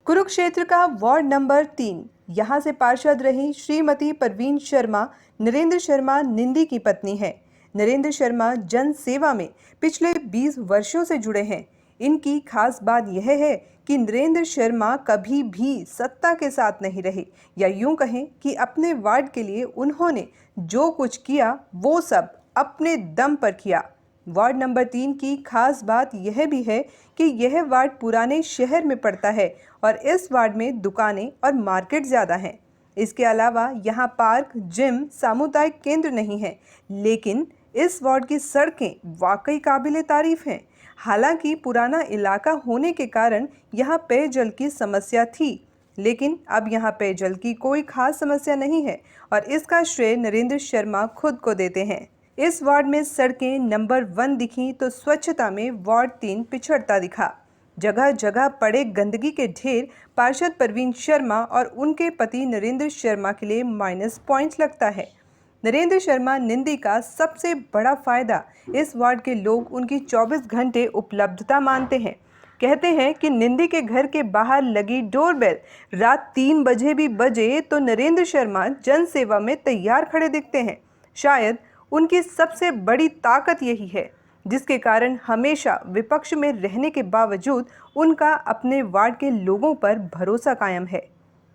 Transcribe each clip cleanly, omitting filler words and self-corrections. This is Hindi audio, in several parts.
कुरुक्षेत्र का वार्ड नंबर 3, यहाँ से पार्षद रही श्रीमती परवीन शर्मा नरेंद्र शर्मा निंदी की पत्नी है। नरेंद्र शर्मा जन सेवा में पिछले 20 वर्षों से जुड़े हैं। इनकी खास बात यह है कि नरेंद्र शर्मा कभी भी सत्ता के साथ नहीं रहे, या यूं कहें कि अपने वार्ड के लिए उन्होंने जो कुछ किया वो सब अपने दम पर किया। वार्ड नंबर 3 की खास बात यह भी है कि यह वार्ड पुराने शहर में पड़ता है और इस वार्ड में दुकानें और मार्केट ज़्यादा हैं। इसके अलावा यहाँ पार्क, जिम, सामुदायिक केंद्र नहीं है, लेकिन इस वार्ड की सड़कें वाकई काबिले तारीफ हैं। हालांकि पुराना इलाका होने के कारण यहाँ पेयजल की समस्या थी, लेकिन अब यहाँ पेयजल की कोई खास समस्या नहीं है और इसका श्रेय नरेंद्र शर्मा खुद को देते हैं। इस वार्ड में सड़कें नंबर 1 दिखी तो स्वच्छता में वार्ड 3 पिछड़ता दिखा। जगह जगह पड़े गंदगी के ढेर पार्षद परवीन शर्मा और उनके पति नरेंद्र शर्मा के लिए माइनस पॉइंट लगता है। नरेंद्र शर्मा निंदी का सबसे बड़ा फायदा इस वार्ड के लोग उनकी 24 घंटे उपलब्धता मानते हैं। कहते हैं कि निंदी के घर के बाहर लगी डोरबेल रात 3 बजे भी बजे तो नरेंद्र शर्मा जन सेवा में तैयार खड़े दिखते हैं। शायद उनकी सबसे बड़ी ताकत यही है, जिसके कारण हमेशा विपक्ष में रहने के बावजूद उनका अपने वार्ड के लोगों पर भरोसा कायम है।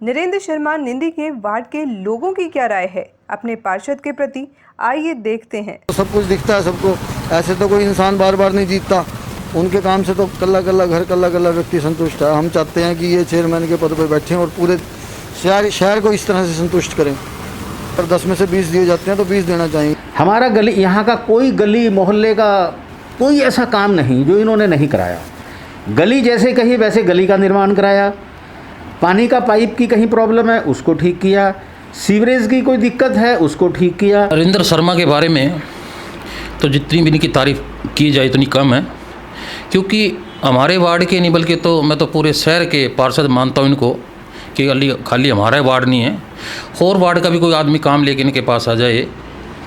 नरेंद्र शर्मा निंदी के वार्ड के लोगों की क्या राय है अपने पार्षद के प्रति, आइए देखते हैं। सब कुछ दिखता है सबको, ऐसे तो कोई इंसान बार बार नहीं जीतता। उनके काम से तो कल्ला कल्ला घर कल्ला कल्ला व्यक्ति संतुष्ट है। हम चाहते हैं कि ये चेयरमैन के पद पर बैठें और पूरे शहर को इस तरह से संतुष्ट करें। और 10 में से 20 दिए जाते हैं तो 20 देना चाहिए। हमारा गली, यहाँ का कोई गली मोहल्ले का कोई ऐसा काम नहीं जो इन्होंने नहीं कराया। गली जैसे कही वैसे गली का निर्माण कराया। पानी का पाइप की कहीं प्रॉब्लम है उसको ठीक किया। सीवरेज की कोई दिक्कत है उसको ठीक किया। नरेंद्र शर्मा के बारे में तो जितनी भी इनकी तारीफ की जाए इतनी कम है, क्योंकि हमारे वार्ड के नहीं बल्कि तो मैं तो पूरे शहर के पार्षद मानता हूँ इनको, कि खाली हमारा वार्ड नहीं है, और वार्ड का भी कोई आदमी काम लेके इनके पास आ जाए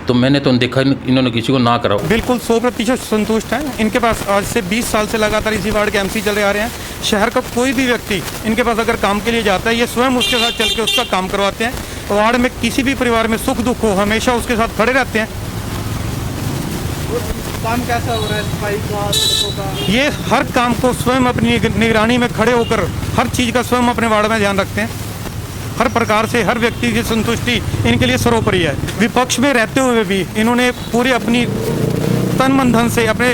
तो मैंने तो देखा इन्होंने किसी को ना करा। बिल्कुल 100% संतुष्ट हैं। इनके पास आज से 20 साल से लगातार इसी वार्ड के एमसी चले आ रहे हैं। शहर का कोई भी व्यक्ति इनके पास अगर काम के लिए जाता है, ये स्वयं उसके साथ चल के उसका काम करवाते हैं। वार्ड में किसी भी परिवार में सुख दुख हो हमेशा उसके साथ खड़े रहते हैं। काम कैसा हो रहा है सफाई का, सड़कों का? ये हर काम को स्वयं अपनी निगरानी में खड़े होकर हर चीज़ का स्वयं अपने वार्ड में ध्यान रखते हैं। हर प्रकार से हर व्यक्ति की संतुष्टि इनके लिए सर्वोपरि है। विपक्ष में रहते हुए भी इन्होंने पूरे अपनी तन मन धन से, अपने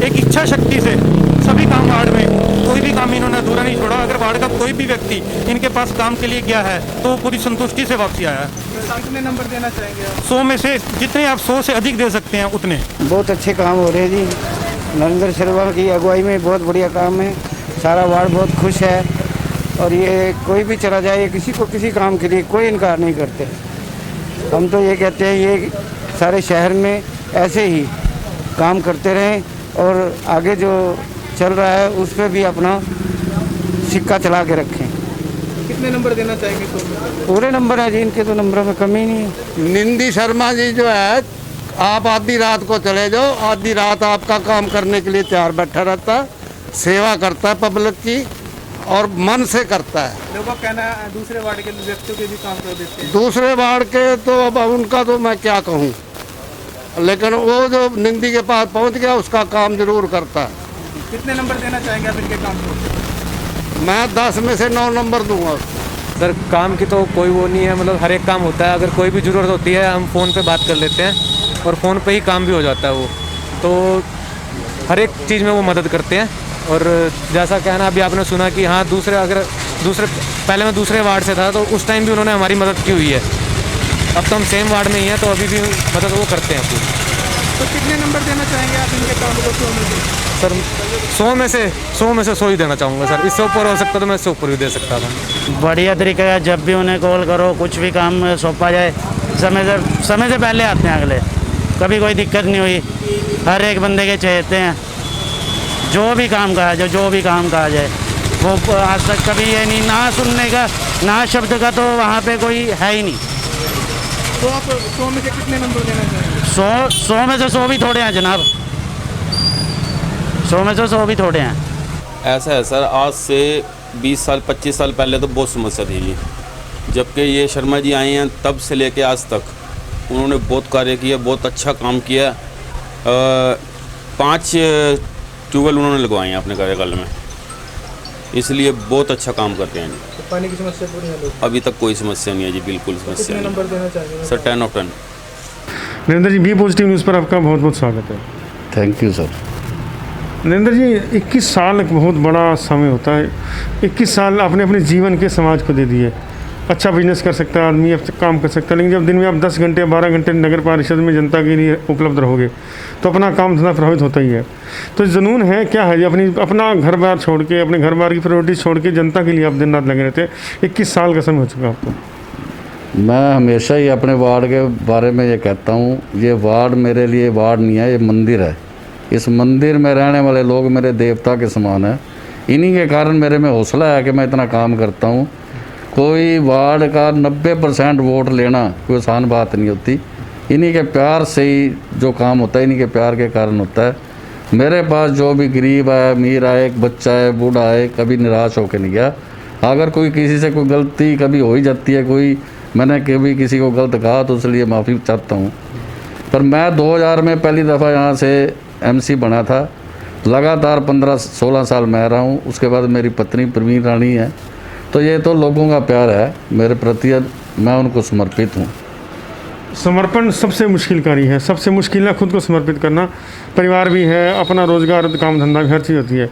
एक इच्छा शक्ति से सभी काम वार्ड में कोई भी काम इन्होंने अधूरा नहीं छोड़ा। अगर वार्ड का कोई भी व्यक्ति इनके पास काम के लिए गया है तो पूरी संतुष्टि से वापसी आया है। कितने नंबर देना चाहेंगे आप? 100 में से जितने आप 100 से अधिक दे सकते हैं उतने। बहुत अच्छे काम हो रहे हैं जी। नरेंद्र शर्मा की अगुवाई में बहुत बढ़िया काम है। सारा वार्ड बहुत खुश है और ये कोई भी चला जाए किसी को किसी काम के लिए कोई इनकार नहीं करते। हम तो ये कहते हैं ये सारे शहर में ऐसे ही काम करते रहें और आगे जो चल रहा है उस पर भी अपना सिक्का चला के रखें। कितने नंबर देना चाहेंगे? पूरे नंबर है जी, इनके तो नंबरों में कमी नहीं है। निंदी शर्मा जी जो है, आप आधी रात को चले जाओ, आधी रात आपका काम करने के लिए तैयार बैठा रहता है, सेवा करता है पब्लिक की और मन से करता है। लोगों का कहना है दूसरे वार्ड के व्यक्तियों के भी काम कर देते हैं। दूसरे वार्ड के तो अब उनका तो मैं क्या कहूँ, लेकिन वो जो निंदी के पास पहुँच गया उसका काम जरूर करता है। कितने नंबर देना चाहेंगे आप इनके काम को? मैं 10 में से 9 नंबर दूंगा। सर काम की तो कोई वो नहीं है, मतलब हर एक काम होता है। अगर कोई भी ज़रूरत होती है हम फ़ोन पे बात कर लेते हैं और फ़ोन पे ही काम भी हो जाता है। वो तो हर एक चीज़ में वो मदद करते हैं। और जैसा कहना अभी आपने सुना कि हाँ पहले मैं दूसरे वार्ड से था तो उस टाइम भी उन्होंने हमारी मदद की हुई है। अब तो हम सेम वार्ड में ही हैं तो अभी भी मदद वो करते हैं पूरी। तो कितने नंबर देना चाहेंगे आप इनके काम को? 100 में से? सर 100 में से 100 ही देना चाहूँगा सर। इससे ऊपर हो सकता तो मैं इससे ऊपर भी दे सकता था। बढ़िया तरीका है, जब भी उन्हें कॉल करो कुछ भी काम सौंपा जाए समय से पहले आते हैं अगले। कभी कोई दिक्कत नहीं हुई, हर एक बंदे के चाहते हैं जो भी काम कहा जाए, जो भी काम कहा जाए वो आज तक कभी ये नहीं ना सुनने का ना शब्द का तो वहाँ पे कोई है ही नहीं। तो आप 100 में से कितने नंबर देना चाहेंगे? 100 में से 100 भी थोड़े हैं जनाब, 100 में से 100 भी थोड़े हैं। ऐसा है सर, आज से 20 साल 25 साल पहले तो बहुत समस्या थी जी। जबकि ये शर्मा जी आए हैं तब से लेके आज तक उन्होंने बहुत कार्य किया, बहुत अच्छा काम किया। 5 ट्यूबवेल उन्होंने लगवाए हैं अपने कार्यकाल में, इसलिए बहुत अच्छा काम करते हैं जी। तो पानी की समस्या पूरी हल होगी? अभी तक कोई समस्या नहीं है जी, बिल्कुल समस्या कितने नहीं। नंबर देना चाहिए sir 10 of 10। Narendra ji, be positive news पर आपका बहुत बहुत स्वागत है। Thank you sir. Narendra ji, 21 साल एक बहुत बड़ा समय होता है। 21 साल आपने अपने जीवन के समाज को दे दिए। अच्छा बिजनेस कर सकता है आदमी, अब काम कर सकता है, लेकिन जब दिन में आप 10 घंटे 12 घंटे नगर परिषद में जनता के लिए उपलब्ध रहोगे तो अपना काम धंधा प्रभावित होता ही है। तो जुनून है क्या है, अपना घर बार छोड़ के, अपने घर बार की प्रायोरिटीज छोड़ के जनता के लिए आप दिन रात लगे रहते हैं। 21 साल का समय हो चुका आपको। मैं हमेशा ही अपने वार्ड के बारे में ये कहता हूँ, ये वार्ड मेरे लिए वार्ड नहीं है, ये मंदिर है। इस मंदिर में रहने वाले लोग मेरे देवता के समान हैं। इन्हीं के कारण मेरे में हौसला है कि मैं इतना काम करता हूँ। कोई वार्ड का 90% वोट लेना कोई आसान बात नहीं होती। इन्हीं के प्यार से ही जो काम होता है, इन्हीं के प्यार के कारण होता है। मेरे पास जो भी गरीब है, अमीर है, एक बच्चा है, बूढ़ा है, कभी निराश होकर नहीं गया। अगर कोई किसी से कोई गलती कभी हो ही जाती है, मैंने कभी किसी को गलत कहा तो इसलिए माफ़ी चाहता हूँ। पर मैं 2000 में पहली दफ़ा यहाँ से MC बना था। लगातार 15-16 साल मैं रहा हूँ। उसके बाद मेरी पत्नी प्रवीण रानी है। तो ये तो लोगों का प्यार है मेरे प्रति, मैं उनको समर्पित हूँ। समर्पण सबसे मुश्किल कार्य है। सबसे मुश्किल है खुद को समर्पित करना। परिवार भी है, अपना रोज़गार, काम धंधा भी, हर चीज़ होती है,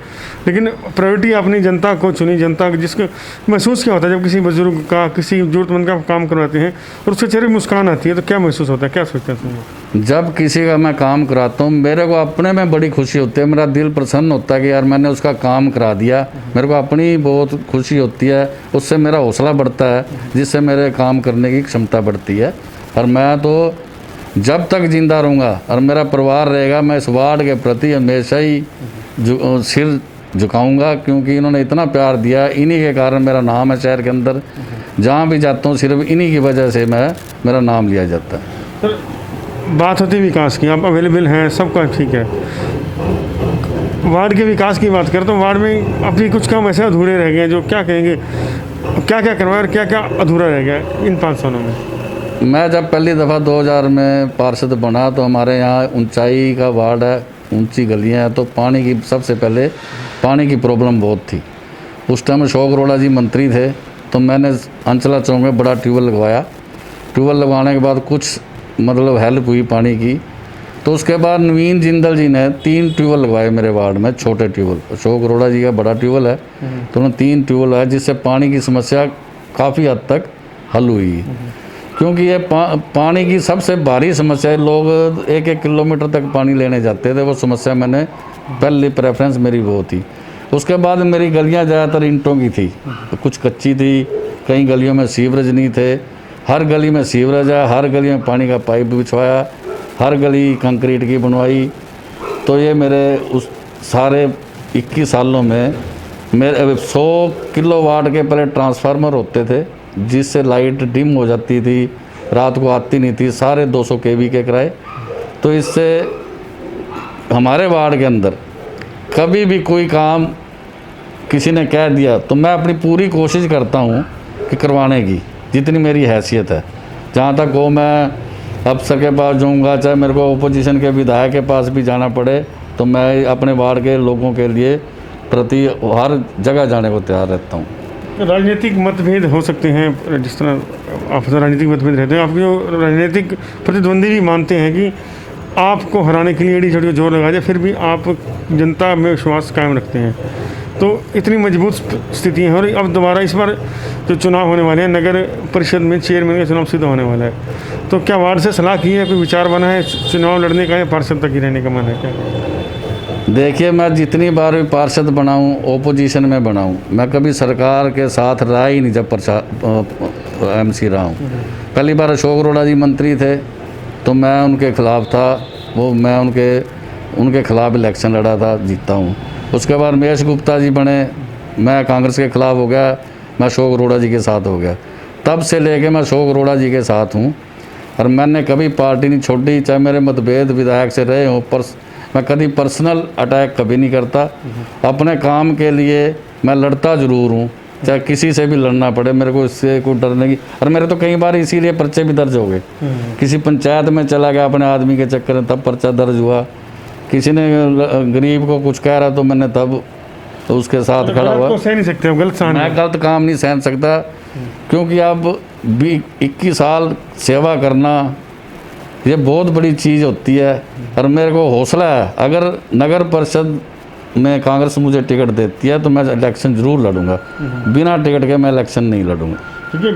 लेकिन प्रायोरिटी अपनी जनता को चुनी। जनता जिसको महसूस क्या होता है जब किसी बुजुर्ग का, किसी ज़रूरतमंद का काम करवाते हैं और उसके चेहरे मुस्कान आती है, तो क्या महसूस होता है, क्या सोचते हैं? जब किसी का मैं काम कराता हूँ, मेरे को अपने में बड़ी खुशी होती है। मेरा दिल प्रसन्न होता है कि यार मैंने उसका काम करा दिया। मेरे को अपनी बहुत खुशी होती है, उससे मेरा हौसला बढ़ता है, जिससे मेरे काम करने की क्षमता बढ़ती है। और मैं तो जब तक जिंदा रहूँगा और मेरा परिवार रहेगा, मैं इस वार्ड के प्रति हमेशा ही सिर झुकाऊँगा, क्योंकि इन्होंने इतना प्यार दिया। इन्हीं के कारण मेरा नाम है शहर के अंदर। जहाँ भी जाता हूँ सिर्फ इन्हीं की वजह से मेरा नाम लिया जाता है। बात होती विकास की, आप अवेलेबल हैं, सबका ठीक है। वार्ड के विकास की बात करता हूँ, वार्ड में अभी कुछ काम ऐसे अधूरे रह गए जो क्या कहेंगे, क्या क्या करवाया और क्या क्या अधूरा रह गया इन 5 सालों में? मैं जब पहली दफ़ा 2000 में पार्षद बना तो हमारे यहाँ ऊंचाई का वार्ड है, ऊंची गलियाँ हैं, तो पानी की सबसे पहले पानी की प्रॉब्लम बहुत थी। उस टाइम अशोक अरोड़ा जी मंत्री थे, तो मैंने अंचला चौक में बड़ा ट्यूबवेल लगवाया। ट्यूबवेल लगवाने के बाद कुछ मतलब हेल्प हुई पानी की। तो उसके बाद नवीन जिंदल जी ने 3 ट्यूबवेल लगवाए मेरे वार्ड में, छोटे ट्यूबवेल। अशोक अरोड़ा जी का बड़ा ट्यूबवेल है, तो उन्होंने 3 ट्यूबवेल है, जिससे पानी की समस्या काफ़ी हद तक हल हुई। क्योंकि ये पानी की सबसे भारी समस्या है। लोग 1-1 किलोमीटर तक पानी लेने जाते थे, वो समस्या मैंने पहली प्रेफरेंस मेरी वो थी। उसके बाद मेरी गलियां ज़्यादातर ईंटों की थी, तो कुछ कच्ची थी, कई गलियों में सीवरेज नहीं थे। हर गली में सीवरेज है, हर गली में पानी का पाइप बिछवाया, हर गली कंक्रीट की बनवाई। तो ये मेरे उस सारे 21 सालों में मेरे 100 किलोवाट के पहले ट्रांसफार्मर होते थे, जिससे लाइट डिम हो जाती थी, रात को आती नहीं थी, सारे 200 kV के कराए। तो इससे हमारे वार्ड के अंदर कभी भी कोई काम किसी ने कह दिया तो मैं अपनी पूरी कोशिश करता हूँ कि करवाने की, जितनी मेरी हैसियत है। जहाँ तक हो मैं अफसर के पास जाऊँगा, चाहे मेरे को ओपोजिशन के विधायक के पास भी जाना पड़े, तो मैं अपने वार्ड के लोगों के लिए प्रति हर जगह जाने को तैयार रहता हूँ। राजनीतिक मतभेद हो सकते हैं, जिस तरह आप राजनीतिक मतभेद रहते हैं, आपके जो राजनीतिक प्रतिद्वंदी भी मानते हैं कि आपको हराने के लिए एड़ी चढ़ी जोर लगा जाए, फिर भी आप जनता में विश्वास कायम रखते हैं। तो इतनी मजबूत स्थिति है। और अब दोबारा इस बार जो चुनाव होने वाले हैं, नगर परिषद में चेयरमैन का चुनाव सीधा होने वाला है, तो क्या वार्ड से सलाह की है, कोई विचार बना है चुनाव लड़ने का या पार्षद तक ही रहने का मन है क्या? देखिए, मैं जितनी बार भी पार्षद बनाऊं, ओपोजिशन में बनाऊं, मैं कभी सरकार के साथ रहा ही नहीं जब MC रहा हूं। पहली बार अशोक अरोड़ा जी मंत्री थे तो मैं उनके ख़िलाफ़ था, मैं उनके ख़िलाफ़ इलेक्शन लड़ा था, जीता हूं। उसके बाद महेश गुप्ता जी बने, मैं कांग्रेस के ख़िलाफ़ हो गया, मैं अशोक अरोड़ा जी के साथ हो गया। तब से लेके मैं अशोक अरोड़ा जी के साथ हूँ और मैंने कभी पार्टी नहीं छोड़ी, चाहे मेरे मतभेद विधायक से रहे हों, पर मैं कभी पर्सनल अटैक कभी नहीं करता। अपने काम के लिए मैं लड़ता ज़रूर हूँ, चाहे किसी से भी लड़ना पड़े, मेरे को इससे कोई डरने की। और मेरे तो कई बार इसीलिए पर्चे भी दर्ज हो गए। किसी पंचायत में चला गया अपने आदमी के चक्कर में, तब पर्चा दर्ज हुआ। किसी ने गरीब को कुछ कह रहा तो मैंने तब उसके साथ खड़ा हुआ। सह नहीं सकते, मैं गलत काम नहीं सहन सकता, क्योंकि अब भी 21 साल सेवा करना ये बहुत बड़ी चीज़ होती है। और मेरे को हौसला है, अगर नगर परिषद में कांग्रेस मुझे टिकट देती है तो मैं इलेक्शन ज़रूर लड़ूंगा, बिना टिकट के मैं इलेक्शन नहीं लड़ूंगा। क्योंकि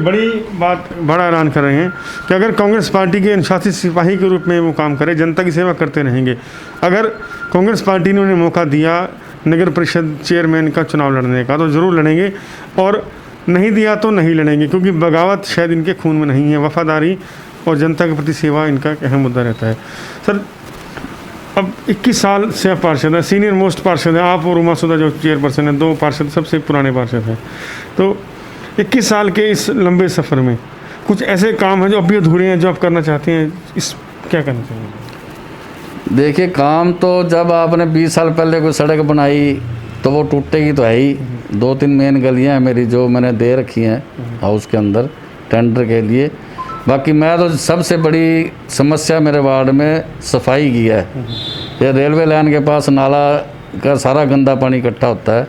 बड़ा ऐलान कर रहे हैं कि अगर कांग्रेस पार्टी के अनुशासित सिपाही के रूप में वो काम करे, जनता की सेवा करते रहेंगे। अगर कांग्रेस पार्टी ने उन्हें मौका दिया नगर परिषद चेयरमैन का चुनाव लड़ने का तो ज़रूर लड़ेंगे, और नहीं दिया तो नहीं लड़ेंगे, क्योंकि बगावत शायद इनके खून में नहीं है। वफादारी और जनता के प्रति सेवा इनका एक अहम मुद्दा रहता है। सर, अब 21 साल से आप पार्षद हैं, सीनियर मोस्ट पार्षद हैं आप और उमा सुधा जो चेयरपर्सन हैं, 2 पार्षद सबसे पुराने पार्षद हैं। तो 21 साल के इस लंबे सफ़र में कुछ ऐसे काम हैं जो अभी अधूरे हैं, जो आप करना चाहते हैं, इस क्या करना चाहिए? देखिए, काम तो जब आपने 20 साल पहले कोई सड़क बनाई तो वो टूटेगी तो है ही। 2-3 मेन गलियां हैं मेरी जो मैंने दे रखी हैं हाउस के अंदर टेंडर के लिए। बाकी मैं तो सबसे बड़ी समस्या मेरे वार्ड में सफाई की है। ये रेलवे लाइन के पास नाला का सारा गंदा पानी इकट्ठा होता है।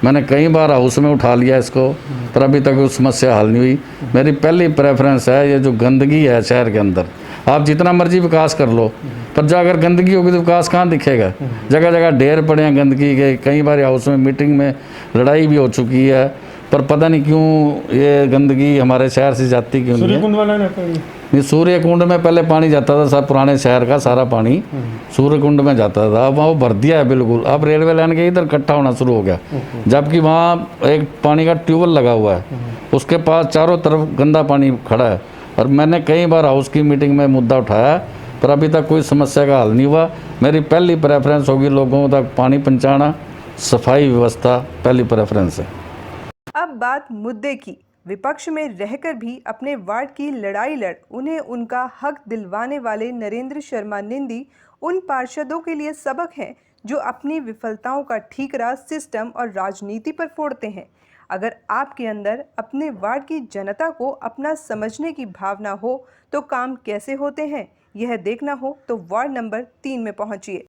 मैंने कई बार हाउस में उठा लिया इसको, पर अभी तक वो समस्या हल नहीं हुई। मेरी पहली प्रेफरेंस है ये जो गंदगी है शहर के अंदर, आप जितना मर्जी विकास कर लो, पर जो अगर गंदगी होगी तो विकास कहाँ दिखेगा। जगह जगगह ढेर पड़े हैं गंदगी के। कई बार हाउस में मीटिंग में लड़ाई भी हो चुकी है, पर पता नहीं क्यों ये गंदगी हमारे शहर से जाती क्यों नहीं है। सूर्य कुंड में पहले पानी जाता था, सब पुराने शहर का सारा पानी सूर्य कुंड में जाता था, अब वो भर दिया है बिल्कुल। अब रेलवे लाइन के इधर इकट्ठा होना शुरू हो गया, जबकि वहाँ एक पानी का ट्यूबवेल लगा हुआ है, उसके पास चारों तरफ गंदा पानी खड़ा है। और मैंने कई बार हाउस की मीटिंग में मुद्दा उठाया, पर अभी तक कोई समस्या का हल नहीं हुआ। मेरी पहली प्रेफरेंस होगी लोगों तक पानी पहुँचाना, सफाई व्यवस्था पहली प्रेफरेंस है। अब बात मुद्दे की। विपक्ष में रहकर भी अपने वार्ड की लड़ाई लड़ उन्हें उनका हक दिलवाने वाले नरेंद्र शर्मा निंदी उन पार्षदों के लिए सबक हैं जो अपनी विफलताओं का ठीकरा सिस्टम और राजनीति पर फोड़ते हैं। अगर आपके अंदर अपने वार्ड की जनता को अपना समझने की भावना हो तो काम कैसे होते हैं, यह देखना हो तो वार्ड नंबर 3 में पहुंचिए।